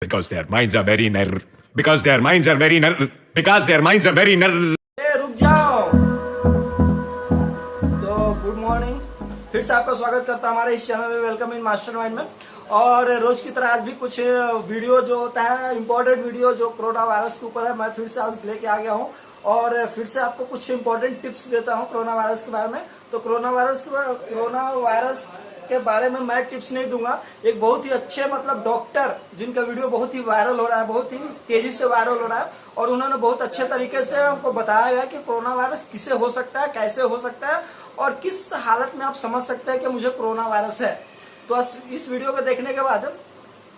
Because their minds are very narrow. Because their minds are very narrow. Because their minds are very narrow. रुक जाओ। तो good morning, फिर से आपका स्वागत करता हूं हमारे इस चैनल में, वेलकम इन मास्टरमाइंड में। और रोज की तरह आज भी कुछ वीडियो जो होता है, इम्पोर्टेंट वीडियो जो कोरोना वायरस के ऊपर है, मैं फिर से आज लेके आ गया हूं और फिर से आपको कुछ इम्पोर्टेंट टिप्स देता हूं कोरोना वायरस के बारे में। तो कोरोना वायरस के बारे में मैं टिप्स नहीं दूंगा। एक बहुत ही अच्छे डॉक्टर जिनका वीडियो बहुत ही वायरल हो रहा है, बहुत ही तेजी से वायरल हो रहा है, और उन्होंने बहुत अच्छे तरीके से हमको बताया गया कि कोरोना वायरस किसे हो सकता है, कैसे हो सकता है और किस हालत में आप समझ सकते हैं कि मुझे कोरोना वायरस है। तो इस वीडियो को देखने के बाद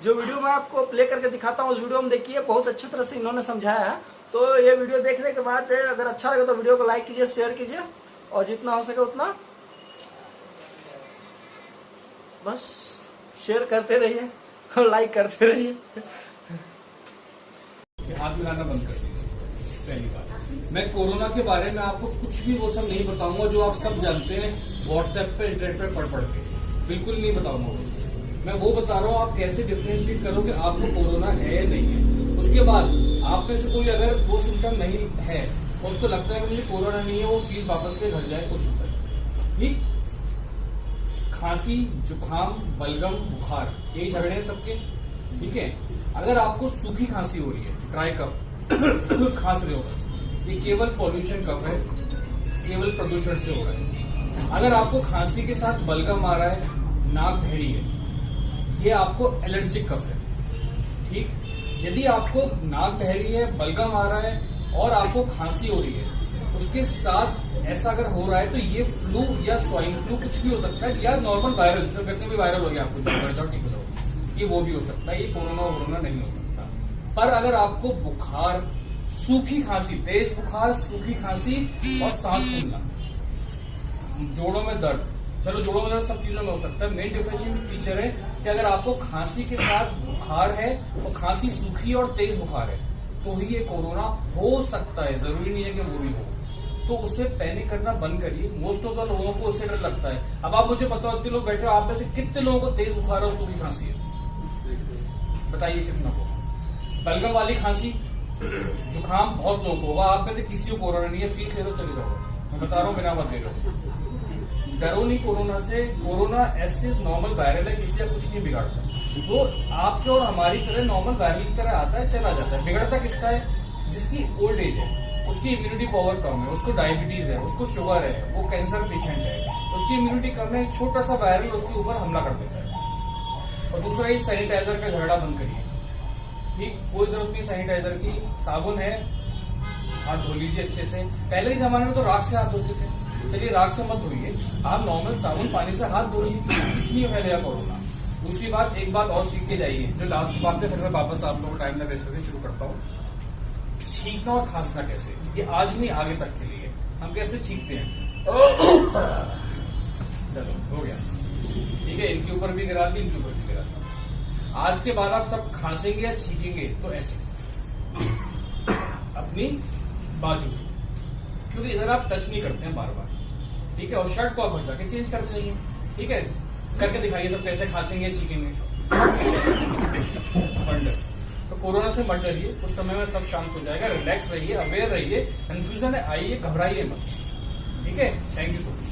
जो वीडियो मैं आपको प्ले करके दिखाता हूँ उस वीडियो में देखिए, बहुत अच्छी तरह से इन्होंने समझाया है। तो ये वीडियो देखने के बाद अगर अच्छा लगे तो वीडियो को लाइक कीजिए, शेयर कीजिए और जितना हो सके उतना बस शेयर करते रहिए और लाइक करते रहिए। हाथ मिलाना बंद कर दीजिए। पहली बात, मैं कोरोना के बारे में आपको कुछ भी वो सब नहीं बताऊंगा जो आप सब जानते हैं व्हाट्सएप पे, इंटरनेट पे पढ़ के, बिल्कुल नहीं बताऊंगा। मैं वो बता रहा हूँ आप कैसे डिफरेंशिएट करो कि आपको कोरोना है या नहीं है। उसके बाद आप में से कोई अगर वो सिम्टम नहीं है, उसको लगता है कि मुझे कोरोना नहीं है, वो प्लीज वापस से घर जाए, कुछ होता है ठीक। खांसी, जुकाम, बलगम, बुखार, यही झगड़े हैं सबके, ठीक है। अगर आपको सूखी खांसी हो रही है, ड्राई कफ खांस रहे हो, बस ये केवल पॉल्यूशन कफ है, केवल प्रदूषण से हो रहा है। अगर आपको खांसी के साथ बलगम आ रहा है, नाक बहरी है, ये आपको एलर्जिक कफ है, ठीक। यदि आपको नाक बहरी है, बलगम आ रहा है और आपको खांसी हो रही है, उसके साथ ऐसा अगर हो रहा है तो ये फ्लू या स्वाइन फ्लू कुछ भी हो सकता है, या नॉर्मल वायरल, जैसे कहते हैं वायरल हो गया आपको, ठीक हो, ये वो भी हो सकता है। ये कोरोना नहीं हो सकता। पर अगर आपको बुखार, सूखी खांसी, तेज बुखार, सूखी खांसी और सांस फूलना, जोड़ों में दर्द, चलो जोड़ों में दर्द सब चीजों में हो सकता है। मेन डिफरेंशिएटिंग फीचर है कि अगर आपको खांसी के साथ बुखार है और खांसी सूखी और तेज बुखार है तो ही ये कोरोना हो सकता है, जरूरी नहीं है कि वो भी हो। तो उससे पैनिक करना बंद करिए। मोस्ट ऑफ द लोगों को उससे डर लगता है। अब आप मुझे बताओ, इतने लोग बैठे हो, आप में से कितने लोगों को तेज बुखार और सूखी खांसी है? बताइए कितना को। बलगम वाली खांसी, जुकाम बहुत लोग होगा, आप में से किसी को कोरोना नहीं है, फीस ले लो, चले जाओ। मैं बता रहा हूँ, बिना मत ले लो, डरो नहीं कोरोना से। कोरोना ऐसे नॉर्मल वायरल है, किसी का कुछ नहीं बिगाड़ता। वो आपके और हमारी तरह नॉर्मल वायरल की तरह आता है, चला जाता है। बिगड़ता किसका है? जिसकी ओल्ड एज है, उसकी इम्यूनिटी पावर कम है, उसको डायबिटीज है, उसको शुगर है, वो कैंसर पेशेंट है, उसकी इम्यूनिटी कम है, छोटा सा वायरल उसके ऊपर हमला कर देता है। और दूसरा, ये सैनिटाइजर का झगड़ा बंद करिए, ठीक। कोई जरूरत नहीं सैनिटाइजर की, साबुन है, हाथ धो लीजिए अच्छे से। पहले के जमाने में तो राख से हाथ धोते थे, चलिए राख से मत धोइए, आप नॉर्मल साबुन पानी से हाथ धोइए, कुछ नहीं फैलेगा कोरोना। दूसरी बात, एक बात और सीख के जाइए, जो लास्ट बात है, फिर मैं वापस आप लोगों को टाइम ना वेस्ट करके शुरू करता हूँ। छींकना और खांसना कैसे, ये आज नहीं आगे तक के लिए। हम कैसे छींकते हैं, चलो हो गया, ठीक है। इनके ऊपर भी गिरा दी, इनके ऊपर भी गिरा दी। आज के बाद आप सब खांसेंगे या छींकेंगे तो ऐसे अपनी बाजू, क्योंकि इधर आप टच नहीं करते हैं बार बार, ठीक है। और शर्ट को आप हटा के चेंज करते जाइए, ठीक है। करके दिखाइए सब कैसे खांसेंगे, छींकेंगे। तो कोरोना से मत डरिए, उस समय में सब शांत हो जाएगा। रिलैक्स रहिए, अवेयर रहिए, कंफ्यूजन है आइए, घबराइए मत, ठीक है। Thank you so much.